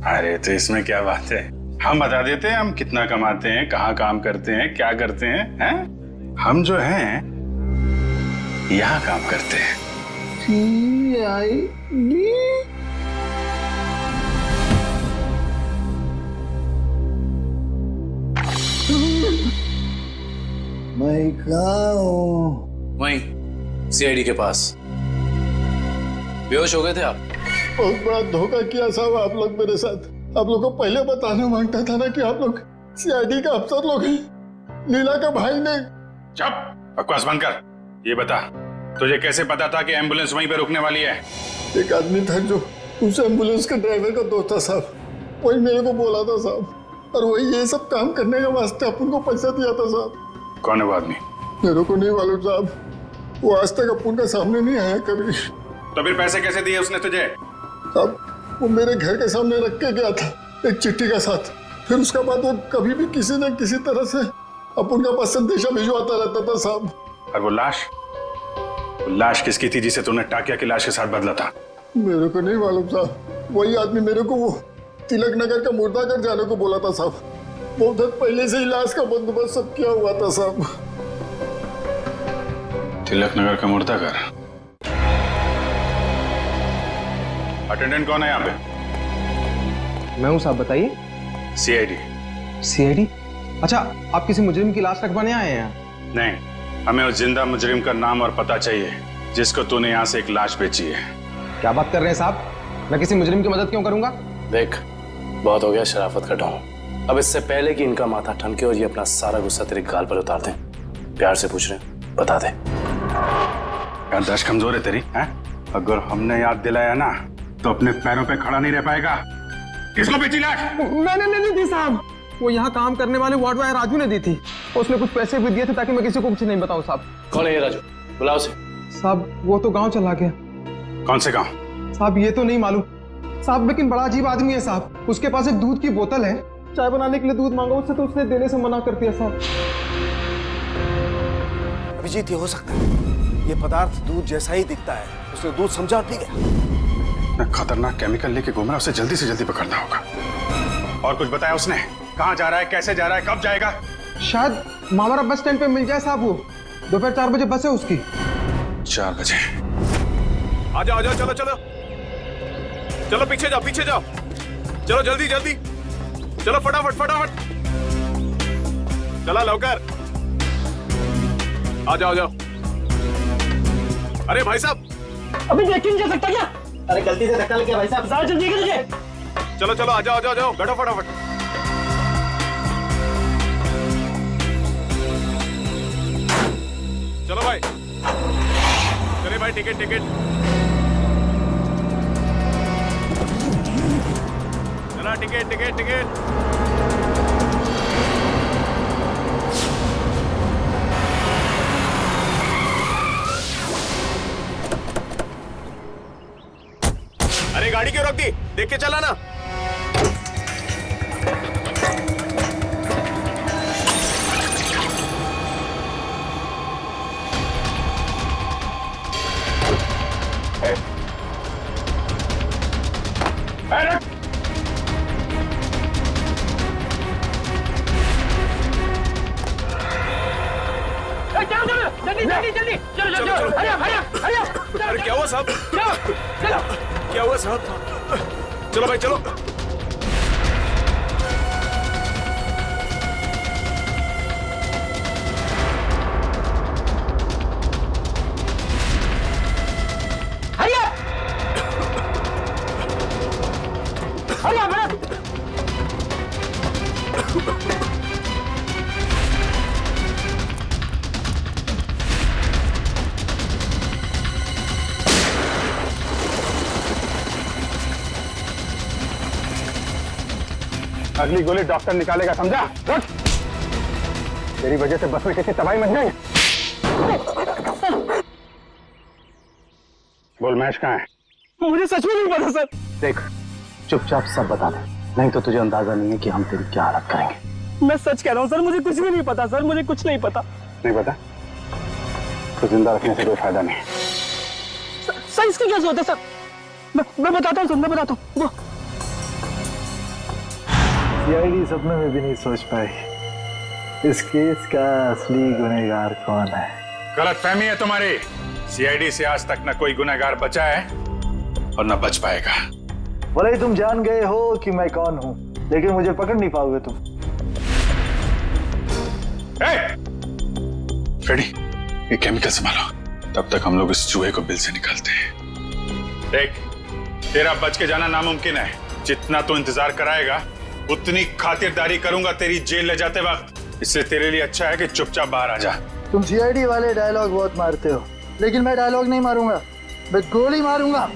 अरे तो इसमें क्या बात है, हम बता देते हैं हम कितना कमाते हैं, कहाँ काम करते हैं, क्या करते हैं? हम जो हैं यहाँ काम करते हैं। CID? मैं कहाँ हूँ? वहीं सीआईडी के पास। बेहोश हो गए थे आप? बहुत बड़ा धोखा किया साहब आप लोग मेरे साथ। आप लोग को पहले बताना मांगता था ना कि आप लोग सीआईडी का अफसर लोग हैं। लीला का भाई ने। चुप, बकवास बंद कर। ये बता, तुझे कैसे पता था कि एम्बुलेंस वहीं पे रुकने वाली है? एक आदमी था जो उस एम्बुलेंस के ड्राइवर का दोस्त था साहब, वही मेरे को बोला था साहब, और वही ये सब काम करने के वास्ते अपन को पैसा दिया था साहब। कौन है वो आदमी? मेरे को नहीं मालूम साहब, वो आज तक अपन का सामने नहीं आया कभी। तो फिर पैसे कैसे दिए उसने तुझे? अब वो मेरे घर के सामने रख के गया था एक चिट्ठी के साथ। फिर उसके बाद वो कभी भी किसी न किसी तरह से अपन का पास संदेशा भिजवाता रहता था साहब। और वो लाश किसकी थी जिसे तूने टाकिया की लाश के साथ बदला था? मेरे को नहीं मालूम साहब, वही आदमी मेरे को वो तिलक नगर का मुर्दाघर जाने को बोला था साहब। बहुत दिन पहले से ही लाश का बंदोबस्त सब किया हुआ था साहब। तिलक नगर का मुर्दाघर? अटेंडेंट कौन है यहाँ पे? मैं हूँ साहब, बताइए। सीआईडी। सीआईडी? अच्छा, आप किसी मुजरिम की लाश रखवाने आए हैं? नहीं, हमें उस जिंदा मुजरिम का नाम और पता चाहिए जिसको तूने यहाँ से एक लाश बेची है। क्या बात कर रहे हैं साहब? मैं किसी मुजरिम की मदद क्यों करूंगा? देख, बहुत हो गया शराफत का ढोंग। अब इससे पहले कि इनका माथा ठनके और ये अपना सारा गुस्सा तेरे गाल पर उतार दें, प्यार से पूछ रहे हैं, बता दे। याददाश्त कमजोर है तेरी, हैं? अगर हमने याद दिलाया ना तो अपने पैरों पे खड़ा नहीं रह पाएगा। किसको बेची लाश? मैंने नहीं दी साहब, वो यहाँ काम करने वाले वार्ड बॉय राजू ने दी थी। उसने कुछ पैसे भी दिए थे ताकि मैं किसी को कुछ नहीं बताऊं साहब। कौन है ये राजू? बुलाओ उसे। साहब वो तो गांव चला गया। कौन से गांव? साहब ये तो नहीं मालूम साहब, लेकिन बड़ा अजीब आदमी है साहब। उसके पास एक दूध की बोतल है, चाय बनाने के लिए दूध मांगा उससे तो उसने देने से मना कर दिया साहब। अभिजीत, ये हो सकता है ये पदार्थ दूध जैसा ही दिखता है, उसने दूध समझा और पी गया। खतरनाक केमिकल लेके घूम रहा, उसे जल्दी से जल्दी पकड़ना होगा। और कुछ बताया उसने? कहाँ जा रहा है, कैसे जा रहा है, कब जाएगा? शायद मावरा बस स्टैंड पे मिल जाए साहब। वो दोपहर 4 बजे बस है उसकी। 4 बजे? आ जाओ चलो चलो चलो, पीछे जाओ पीछे जाओ, चलो जल्दी जल्दी चलो, फटाफट फटाफट चला लवकर, आ जाओ। अरे भाई साहब, अभी देख नहीं जा सकता क्या? अरे गलती से धक्का लग गया भाई साहब। ज्यादा जल्दी है तुझे? चलो आ जाओ बैठो फटाफट। चलो भाई, चले भाई, टिकट चला, टिकट। अरे गाड़ी क्यों रोक दी? देख के चला ना। जल्दी चलो, अरे क्या हुआ साहब? क्या हुआ साहब? चलो भाई चलो। अगली गोली डॉक्टर निकालेगा, समझा? रुक! तेरी वजह से बस में किसी तबाही मच जाएंगे। बोल, महेश कहाँ है? मुझे सच में नहीं पता सर। देख, चुपचाप सब बता दे, नहीं तो तुझे अंदाजा नहीं है कि हम तेरी क्या हालत करेंगे। मैं सच कह रहा हूँ सर, मुझे कुछ भी नहीं पता सर, मुझे कुछ नहीं पता। नहीं पता तो जिंदा रखने से कोई फायदा नहीं। सर इसकी क्या जरूरत है सर? मैं बताता हूँ सर, मैं बताता हूँ। सीआईडी सपने में भी नहीं सोच पाई इस केस का असली गुनहगार कौन है। गलतफहमी है तुम्हारी। सीआईडी से आज तक न कोई गुनहगार बचा है और न बच पाएगा। भले ही तुम जान गए हो कि मैं कौन हूं, लेकिन मुझे पकड़ नहीं पाओगे तुम। फ्रेडी, ये केमिकल संभालो, तब तक हम लोग इस चूहे को बिल से निकालते हैं। देख, तेरा बच के जाना नामुमकिन है। जितना तू इंतजार कराएगा उतनी खातिरदारी करूंगा तेरी जेल ले जाते वक्त। इससे तेरे लिए अच्छा है कि चुपचाप बाहर आ जा। तुम सीआईडी वाले डायलॉग बहुत मारते हो, लेकिन मैं डायलॉग नहीं मारूंगा, मैं गोली मारूंगा।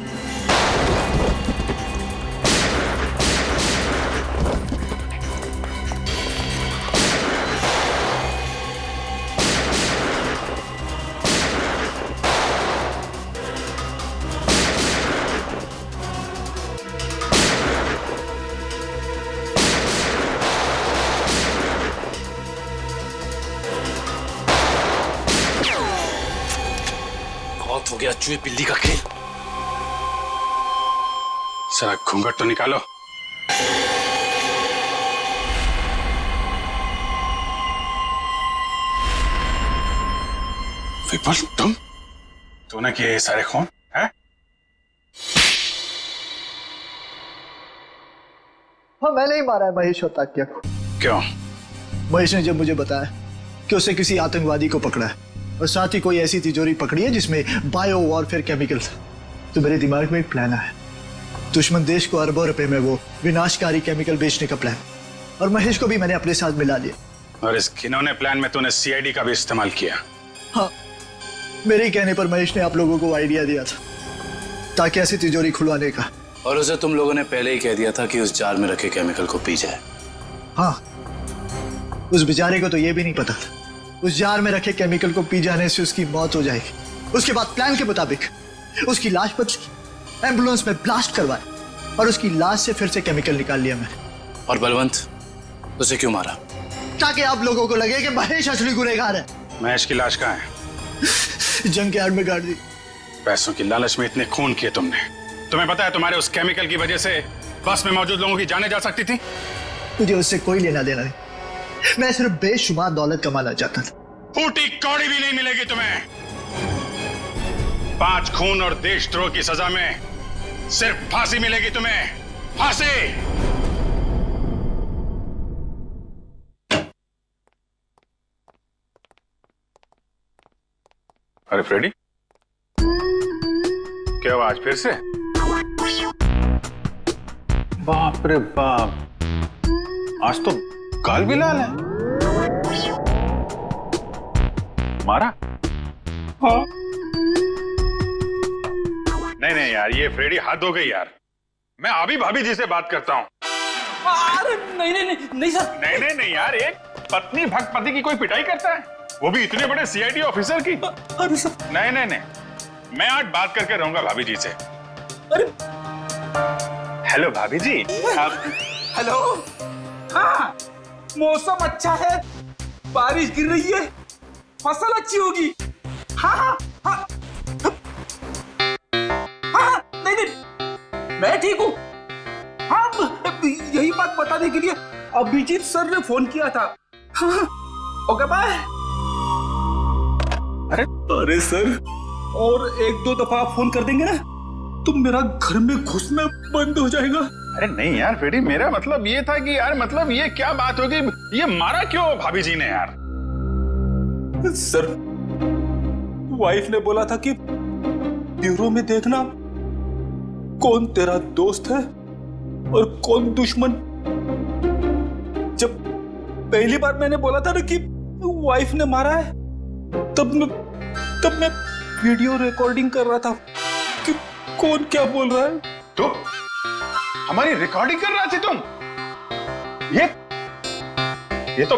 हो गया चूहे बिल्ली का खेल। सारा घूंघट तो निकालो। विपुल, तूने किए ये सारे खून है? हाँ, मैंने ही मारा है महेश और ताकिया को। क्यों? महेश ने जब मुझे बताया कि उसे किसी आतंकवादी को पकड़ा है और साथ ही कोई ऐसी तिजोरी पकड़ी है जिसमें बायो वॉरफेयर केमिकल था, तो मेरे दिमाग में एक प्लान आया। दुश्मन देश को अरबों रुपए में वो विनाशकारी केमिकल बेचने का प्लान। और महेश को भी मैंने अपने साथ मिला लिया। और इस घिनौने प्लान में तूने सीआईडी का भी इस्तेमाल किया। हाँ, मेरे ही कहने पर महेश ने आप लोगों को आइडिया दिया था ताकि ऐसी तिजोरी खुलवाने का। और उसे तुम लोगों ने पहले ही कह दिया था कि उस जार में रखे केमिकल को पी जाए। हाँ, उस बेचारे को तो ये भी नहीं पता था उस जार में रखे केमिकल को पी जाने से उसकी मौत हो जाएगी। उसके बाद प्लान के मुताबिक उसकी लाश बदली, एम्बुलेंस में ब्लास्ट करवाया और उसकी लाश से फिर से केमिकल निकाल लिया मैंने। और बलवंत, उसे क्यों मारा? ताकि आप लोगों को लगे कि महेश असली गुनहगार है। महेश की लाश कहाँ है? जंग के आड़ में गाड़ दी। पैसों की लालच में इतने खून किए तुमने। तुम्हें पता है तुम्हारे उस केमिकल की वजह से बस में मौजूद लोगों की जानें जा सकती थी। मुझे उससे कोई लेना देना नहीं, मैं सिर्फ बेशुमार दौलत कमाना चाहता था। फूटी कौड़ी भी नहीं मिलेगी तुम्हें। 5 खून और देशद्रोह की सजा में सिर्फ फांसी मिलेगी तुम्हें, फांसी। अरे फ्रेडी, क्या हुआ आज फिर से? बाप रे बाप, आज तो गाल भी लाल है। मारा? हाँ। नहीं यार, ये फ्रेडी हद हो गई यार। मैं अभी भाभी जी से बात करता हूँ। अरे नहीं सर। नहीं यार, एक पत्नी भक्त पति की कोई पिटाई करता है, वो भी इतने बड़े सीआईडी ऑफिसर की? अरे सर। नहीं, मैं आज बात करके रहूंगा भाभी जी से। अरे हेलो भाभी जी। हेलो। हाँ, मौसम अच्छा है, बारिश गिर रही है, फसल अच्छी होगी। हाँ, नहीं, मैं ठीक हूँ। हाँ, यही बात बताने के लिए अभिजीत सर ने फोन किया था। हाँ, ओके बाय। अरे सर, और 1-2 दफा फोन कर देंगे ना तो मेरा घर में घुसना बंद हो जाएगा। अरे नहीं यार फ्रेडी, मेरा मतलब ये था कि यार, मतलब ये क्या बात होगी, ये मारा क्यों भाभी जी ने यार? सर, वाइफ ने बोला था कि ब्यूरो में देखना कौन तेरा दोस्त है और कौन दुश्मन। जब पहली बार मैंने बोला था ना कि वाइफ ने मारा है, तब मैं वीडियो रिकॉर्डिंग कर रहा था कि कौन क्या बोल रहा है। तो हमारी रिकॉर्डिंग कर रहा थी तुम? ये तो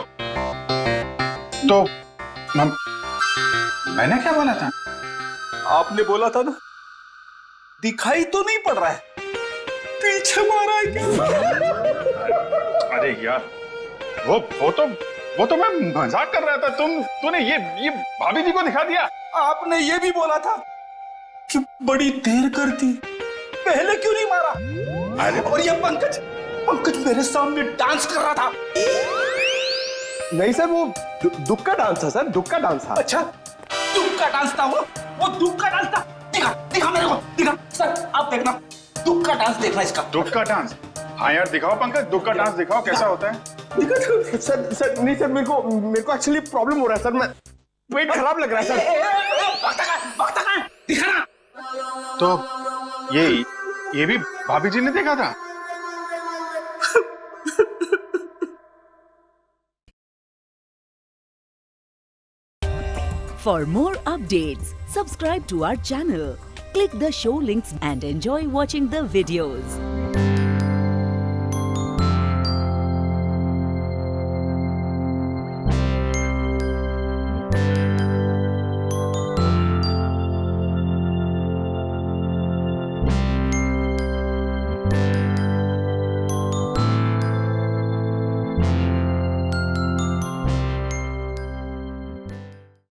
मैंने क्या बोला था? आपने बोला था ना, दिखाई तो नहीं पड़ रहा है, पीछे मारा है क्या? अरे यार, वो तो मैं मजाक कर रहा था। तूने ये भाभी जी को दिखा दिया। आपने ये भी बोला था कि बड़ी देर कर दी, पहले क्यों नहीं मारा? अरे और ये पंकज मेरे सामने डांस कर रहा था। नहीं सर, वो दुख का डांस था सर, दुख का डांस था। अच्छा, दुख का डांस था वो दुख का डांस था। दिखा मेरे को, दिखा सर, आप देखना, दुख का डांस देखना इसका। दुख का डांस? हाँ यार, दिखाओ पंकज, दुख का डांस दिखाओ, कैसा होता है? सर नहीं सर, मेरे को एक्चुअली प्रॉब्लम हो रहा है सर, मैं पेट खराब लग रहा है सर। दिखाना। तो ये भी भाभी जी ने देखा था? For more updates, subscribe to our channel, click the show links and enjoy watching the videos.